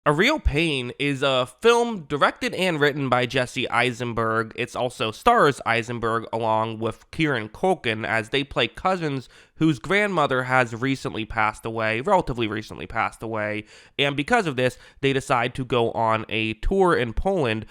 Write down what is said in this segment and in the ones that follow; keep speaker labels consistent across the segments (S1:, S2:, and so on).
S1: A Real Pain is a film directed and written by Jesse Eisenberg. It also stars Eisenberg along with Kieran Culkin as they play cousins whose grandmother has recently passed away, relatively recently passed away, and because of this, they decide to go on a tour in Poland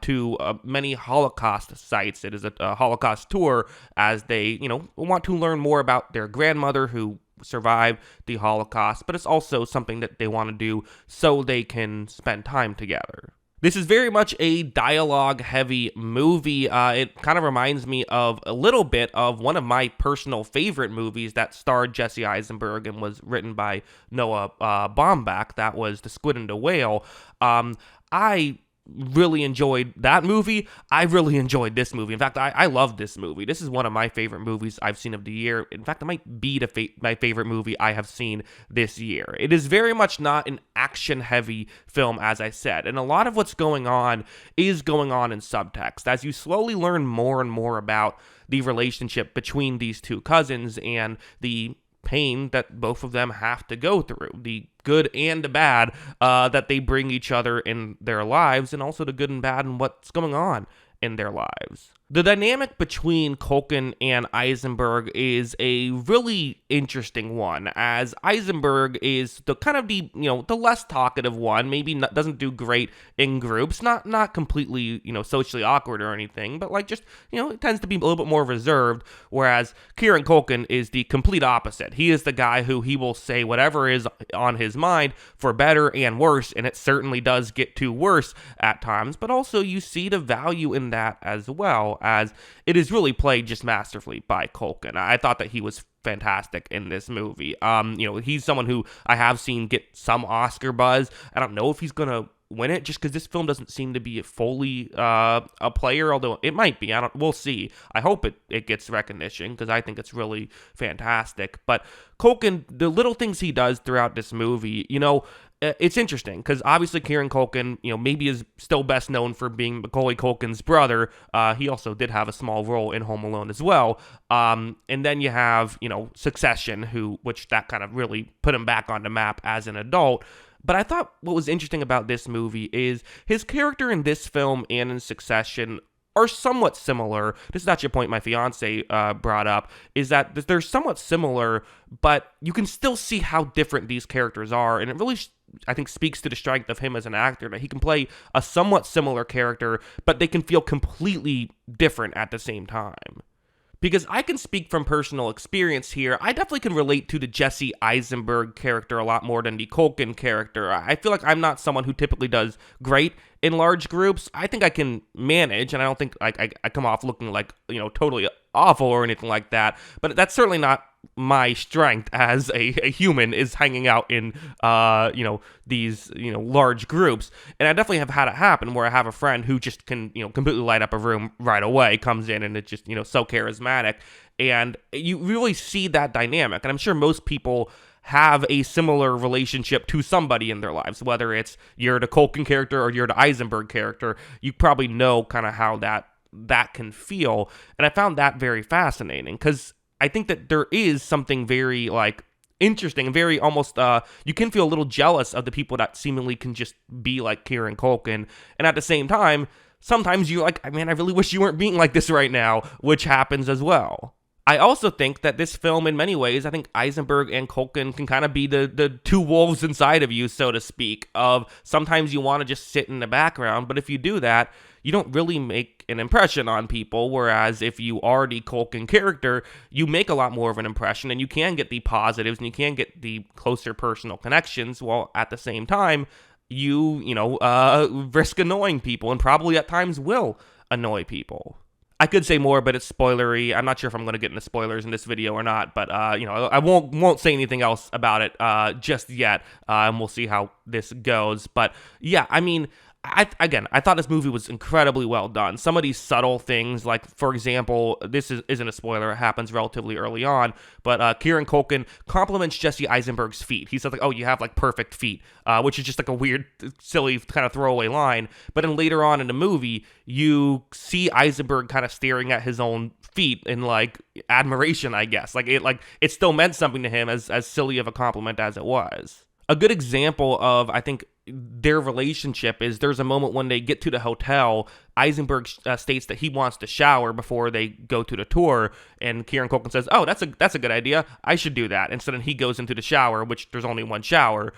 S1: to many Holocaust sites. It is a Holocaust tour as they, want to learn more about their grandmother who survive the Holocaust, but it's also something that they want to do so they can spend time together. This is very much a dialogue heavy movie. It kind of reminds me of a little bit of one of my personal favorite movies that starred Jesse Eisenberg and was written by Noah Baumbach. That was The Squid and the Whale. I really enjoyed that movie. I really enjoyed this movie. In fact, I love this movie. This is one of my favorite movies I've seen of the year. In fact, it might be my favorite movie I have seen this year. It is very much not an action-heavy film, as I said, and a lot of what's going on is going on in subtext. As you slowly learn more and more about the relationship between these two cousins and the pain that both of them have to go through, the good and the bad that they bring each other in their lives, and also the good and bad and what's going on in their lives. The dynamic between Culkin and Eisenberg is a really interesting one, as Eisenberg is the kind of the less talkative one, maybe doesn't do great in groups, not completely, socially awkward or anything, but like just, it tends to be a little bit more reserved, whereas Kieran Culkin is the complete opposite. He is the guy who he will say whatever is on his mind for better and worse, and it certainly does get to worse at times, but also you see the value in that as well, as it is really played just masterfully by Culkin. I thought that he was fantastic in this movie. He's someone who I have seen get some Oscar buzz. I don't know if he's gonna win it just because this film doesn't seem to be fully a player, although it might be. We'll see. I hope it gets recognition because I think it's really fantastic. But Culkin, the little things he does throughout this movie, it's interesting because obviously Kieran Culkin, maybe is still best known for being Macaulay Culkin's brother. He also did have a small role in Home Alone as well. And then you have, Succession, which that kind of really put him back on the map as an adult. But I thought what was interesting about this movie is his character in this film and in Succession are somewhat similar. This is actually a point my fiance brought up, is that they're somewhat similar, but you can still see how different these characters are, and it really, I think, speaks to the strength of him as an actor, that he can play a somewhat similar character, but they can feel completely different at the same time. Because I can speak from personal experience here, I definitely can relate to the Jesse Eisenberg character a lot more than the Culkin character. I feel like I'm not someone who typically does great in large groups. I think I can manage, and I don't think I come off looking like, totally awful or anything like that. But that's certainly not my strength as a human, is hanging out in these large groups. And I definitely have had it happen where I have a friend who just can completely light up a room right away, comes in, and it's just so charismatic, and you really see that dynamic. And I'm sure most people have a similar relationship to somebody in their lives, whether it's you're the Culkin character or you're the Eisenberg character. You probably know kind of how that can feel, and I found that very fascinating because I think that there is something very interesting and very almost you can feel a little jealous of the people that seemingly can just be like Kieran Culkin, and at the same time sometimes you're like, man, I really wish you weren't being like this right now, which happens as well. I also think that this film, in many ways, I think Eisenberg and Culkin can kind of be the two wolves inside of you, so to speak, of sometimes you want to just sit in the background, but if you do that, you don't really make an impression on people, whereas if you are the Culkin character, you make a lot more of an impression, and you can get the positives, and you can get the closer personal connections, while at the same time, you risk annoying people, and probably at times will annoy people. I could say more, but it's spoilery. I'm not sure if I'm going to get into spoilers in this video or not, but I won't say anything else about it just yet, and we'll see how this goes. But yeah, I mean, I thought this movie was incredibly well done. Some of these subtle things, like, for example, this isn't a spoiler, it happens relatively early on, but Kieran Culkin compliments Jesse Eisenberg's feet. He says, like, oh, you have, like, perfect feet, which is just, like, a weird, silly kind of throwaway line. But then later on in the movie, you see Eisenberg kind of staring at his own feet in, like, admiration, I guess. It still meant something to him, as silly of a compliment as it was. A good example of, I think, their relationship is there's a moment when they get to the hotel. Eisenberg states that he wants to shower before they go to the tour, and Kieran Culkin says, "Oh, that's a good idea. I should do that." And so then he goes into the shower, which there's only one shower.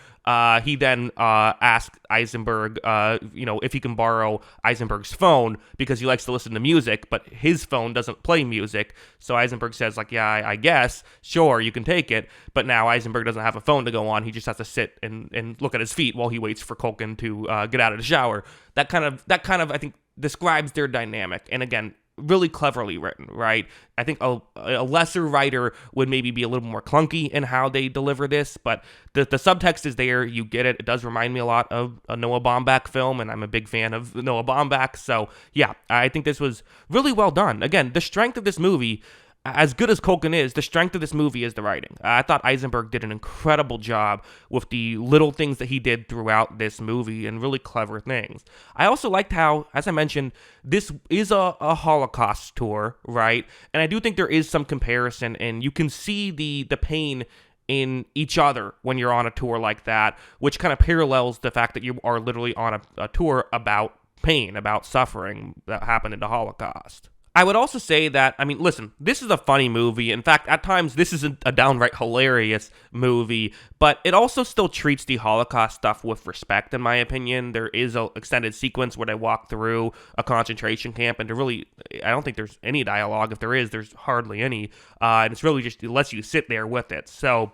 S1: He then asks Eisenberg, if he can borrow Eisenberg's phone because he likes to listen to music, but his phone doesn't play music. So Eisenberg says, like, "Yeah, I guess, sure, you can take it." But now Eisenberg doesn't have a phone to go on. He just has to sit and look at his feet while he waits for Culkin to get out of the shower. That kind of, I think, describes their dynamic. And again, really cleverly written, right? I think a lesser writer would maybe be a little more clunky in how they deliver this, but the subtext is there. You get it. It does remind me a lot of a Noah Baumbach film, and I'm a big fan of Noah Baumbach. So yeah, I think this was really well done. Again, the strength of this movie, as good as Culkin is, the strength of this movie is the writing. I thought Eisenberg did an incredible job with the little things that he did throughout this movie and really clever things. I also liked how, as I mentioned, this is a Holocaust tour, right? And I do think there is some comparison, and you can see the pain in each other when you're on a tour like that, which kind of parallels the fact that you are literally on a tour about pain, about suffering that happened in the Holocaust. I would also say that, I mean, listen, this is a funny movie. In fact, at times, this is a downright hilarious movie, but it also still treats the Holocaust stuff with respect, in my opinion. There is an extended sequence where they walk through a concentration camp, and I don't think there's any dialogue. If there is, there's hardly any, and it's really just, it lets you sit there with it. So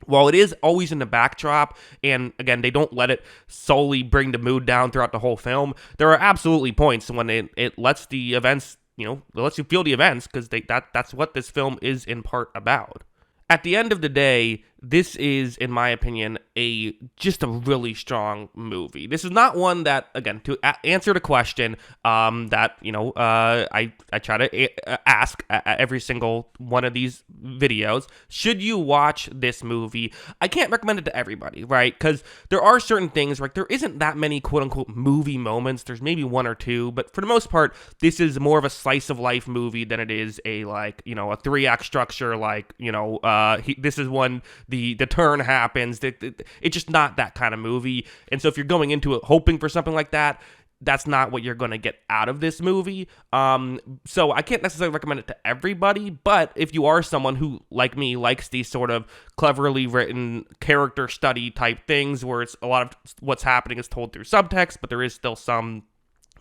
S1: while it is always in the backdrop, and again, they don't let it solely bring the mood down throughout the whole film, there are absolutely points when it lets the events, it lets you feel the events, because that's what this film is in part about. At the end of the day, this is, in my opinion, just a really strong movie. This is not one that, again, to answer the question that I try to ask at every single one of these videos, should you watch this movie? I can't recommend it to everybody, right? Because there are certain things, like there isn't that many quote-unquote movie moments. There's maybe one or two, but for the most part, this is more of a slice-of-life movie than it is a 3-act structure, this is when the turn happens. It's just not that kind of movie. And so if you're going into it hoping for something like that, that's not what you're going to get out of this movie. So I can't necessarily recommend it to everybody, but if you are someone who, like me, likes these sort of cleverly written character study type things where it's a lot of what's happening is told through subtext, but there is still some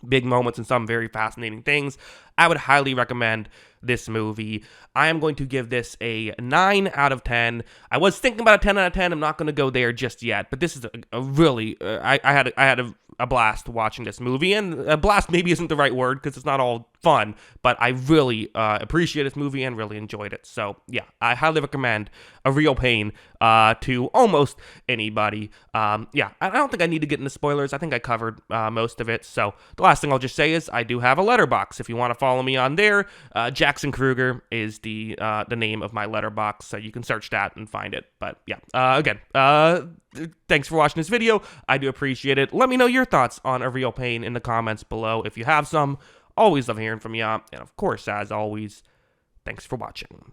S1: big moments and some very fascinating things, I would highly recommend this movie. I am going to give this a 9 out of 10. I was thinking about a 10 out of 10. I'm not going to go there just yet, but this is a really, I had a blast watching this movie, and a blast maybe isn't the right word because it's not all fun, but I really appreciate this movie and really enjoyed it. So yeah, I highly recommend A Real Pain to almost anybody. Yeah, I don't think I need to get into spoilers. I think I covered most of it. So the last thing I'll just say is I do have a letterbox. If you want to follow me on there, Jackson Kruger is the name of my letterbox, so you can search that and find it. But yeah, again, thanks for watching this video. I do appreciate it. Let me know your thoughts on A Real Pain in the comments below if you have some. Always love hearing from you. And of course, as always, thanks for watching.